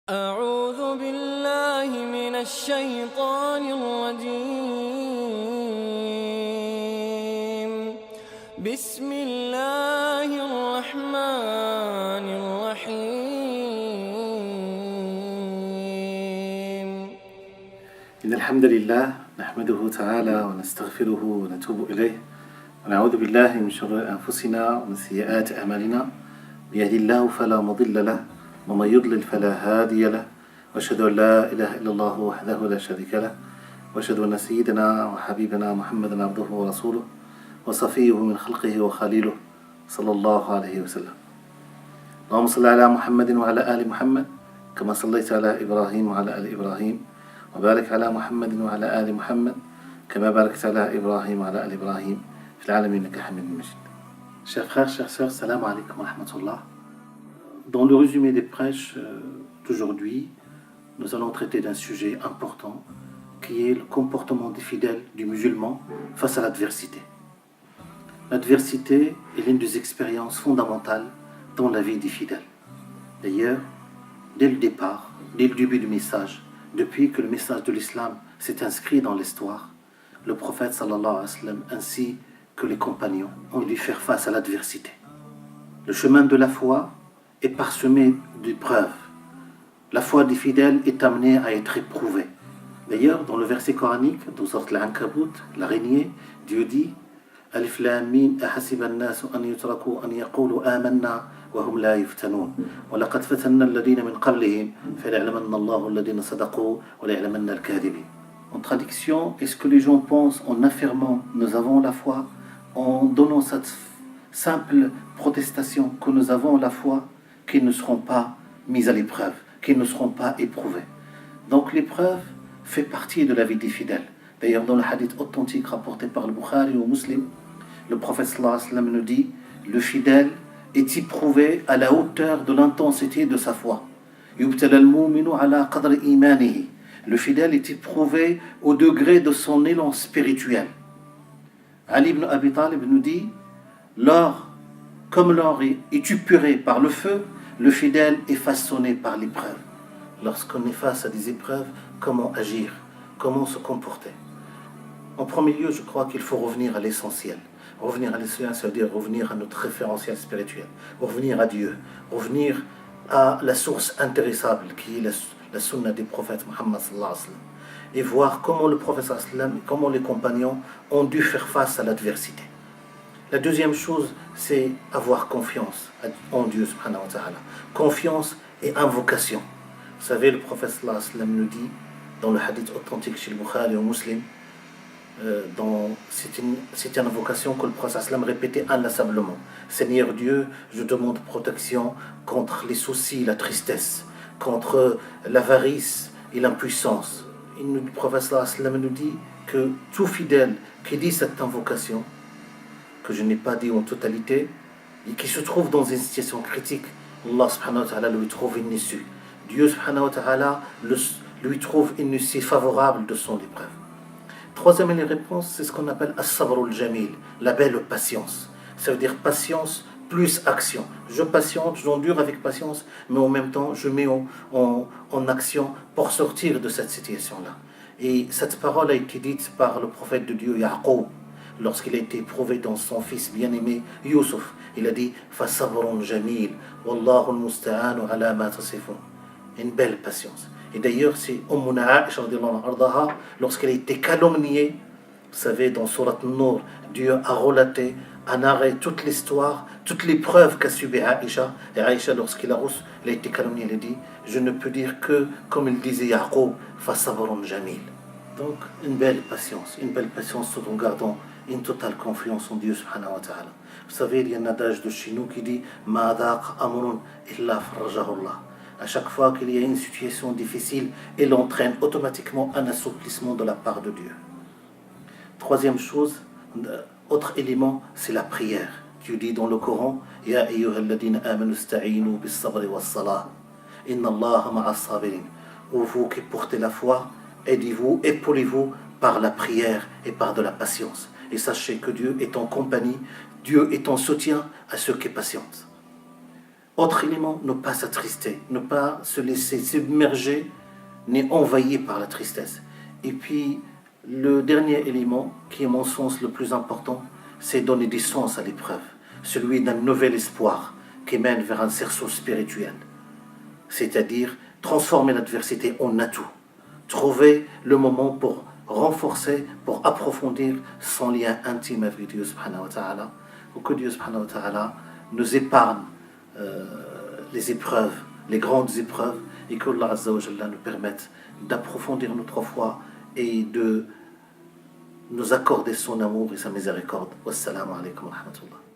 أعوذ بالله من الشيطان الرجيم بسم الله الرحمن الرحيم إن الحمد لله نحمده تعالى ونستغفره ونتوب إليه ونعوذ بالله من شرور أنفسنا ومن سيئات أعمالنا بيهدي الله فلا مضل له ومن يضلل فلا هادي له وأشهد أن لا إله إلا الله وحده لا شريك له وأشهد أن سيدنا وحبيبنا محمدا عبده ورسوله وصفيه من خلقه وخليله صلى الله عليه وسلم. اللهم صل على محمد وعلى آل محمد كما صليت على إبراهيم وعلى آل إبراهيم وبارك على محمد وعلى آل محمد كما باركت على إبراهيم وعلى آل إبراهيم في العالمين إنك حميد مجيد. Chers frères, chères sœurs, salam alaikum wa rahmatullah. Dans le résumé des prêches d'aujourd'hui, nous allons traiter d'un sujet important qui est le comportement des fidèles du musulman face à l'adversité. L'adversité est l'une des expériences fondamentales dans la vie des fidèles. D'ailleurs, dès le départ, dès le début du message, depuis que le message de l'islam s'est inscrit dans l'histoire, le prophète sallallahu alayhi wa sallam ainsi que les compagnons ont dû faire face à l'adversité. Le chemin de la foi est parsemé d'épreuves. La foi des fidèles est amenée à être éprouvée. D'ailleurs, dans le verset coranique, dans Surat Al-Ankabut, l'araignée, Dieu dit Alif Lam Mim ahasiba an-nas an yutraku an yaqulu amanna wa hum la yuftanun wa laqad fatanna alladhina min qablihim falya'lamanna Allahu alladhina sadaqu wa la'lamanna al-kadhibin. En traduction, est-ce que les gens pensent en affirmant nous avons la foi, en donnant cette simple protestation que nous avons la foi, qu'ils ne seront pas mis à l'épreuve, qu'ils ne seront pas éprouvés. Donc l'épreuve fait partie de la vie des fidèles. D'ailleurs, dans le hadith authentique rapporté par le Bukhari ou Muslim, le prophète sallallahu alayhi wa sallam nous dit le fidèle est éprouvé à la hauteur de l'intensité de sa foi. Yubtala al-mu'minu ala qadri imanihi. Le fidèle est éprouvé au degré de son élan spirituel. Ali ibn Abi Talib nous dit comme l'or est épuré par le feu, le fidèle est façonné par l'épreuve. Lorsqu'on est face à des épreuves, comment agir, comment se comporter? En premier lieu, je crois qu'il faut revenir à l'essentiel. Revenir à l'essentiel, c'est-à-dire revenir à notre référentiel spirituel, revenir à Dieu, revenir à la source intéressable qui est la sunna des prophètes Muhammad sallallahu alayhi wa sallam, et voir comment le prophète sallallahu alayhi wa sallam, comment les compagnons ont dû faire face à l'adversité. La deuxième chose, c'est avoir confiance en Dieu subhanahu wa ta'ala. Confiance et invocation. Vous savez, le prophète sallallahu alayhi wa sallam nous dit, dans le hadith authentique chez le Bukhari ou Muslim, c'est une invocation que le prophète sallallahu alayhi wa sallam répétait inlassablement. Seigneur Dieu, je demande protection contre les soucis, la tristesse, contre l'avarice et l'impuissance. Le prophète sallallahu alayhi wa sallam nous dit que tout fidèle qui dit cette invocation, que je n'ai pas dit en totalité, et qui se trouve dans une situation critique, Allah subhanahu wa ta'ala lui trouve une issue. Dieu subhanahu wa ta'ala lui trouve une issue favorable de son épreuve. Troisième réponse, c'est ce qu'on appelle as-sabr al-jamil, la belle patience. Ça veut dire patience plus action. Je patiente, j'endure avec patience, mais en même temps, je mets en action pour sortir de cette situation-là. Et cette parole a été dite par le prophète de Dieu, Yaqub, lorsqu'il a été éprouvé dans son fils bien-aimé, Youssouf. Il a dit « Fasabrun jamil, wallahu al-musta'anu ala ma tasifun » Une belle patience. Et d'ailleurs, c'est Ummuna Aisha lorsqu'elle a été calomniée, vous savez, dans Surat An-Nur, Dieu a relaté, a narré toute l'histoire, toutes les preuves qu'a subi Aisha. Et Aisha, lorsqu'elle a été calomniée, elle a dit « Je ne peux dire que, comme il disait Yaqub, Fasabrun jamil » Donc, une belle patience tout en gardant une totale confiance en Dieu subhanahu wa ta'ala. Vous savez, il y a un adage de chez nous qui dit Ma daq amrun illa farrajahu Allah. À chaque fois qu'il y a une situation difficile, elle entraîne automatiquement un assouplissement de la part de Dieu. Troisième chose, autre élément, c'est la prière. Dieu dit dans le Coran Ya ayyuhalladhina amanu ista'inu bis sabri was salah. Inna Allaha ma'as sabirin. Ô vous qui portez la foi, aidez-vous, épaulez-vous par la prière et par de la patience. Et sachez que Dieu est en compagnie, Dieu est en soutien à ceux qui patientent. Autre élément, ne pas s'attrister, ne pas se laisser submerger ni envahir par la tristesse. Et puis, le dernier élément, qui est mon sens le plus important, c'est donner du sens à l'épreuve, celui d'un nouvel espoir qui mène vers un cerceau spirituel. C'est-à-dire transformer l'adversité en atout, trouver le moment pour renforcer, pour approfondir son lien intime avec Dieu subhanahu wa ta'ala, pour que Dieu subhanahu wa ta'ala nous épargne les épreuves, les grandes épreuves, et que Allah azza wa jalla nous permette d'approfondir notre foi et de nous accorder son amour et sa miséricorde. Wassalamu alaikum wa rahmatullah.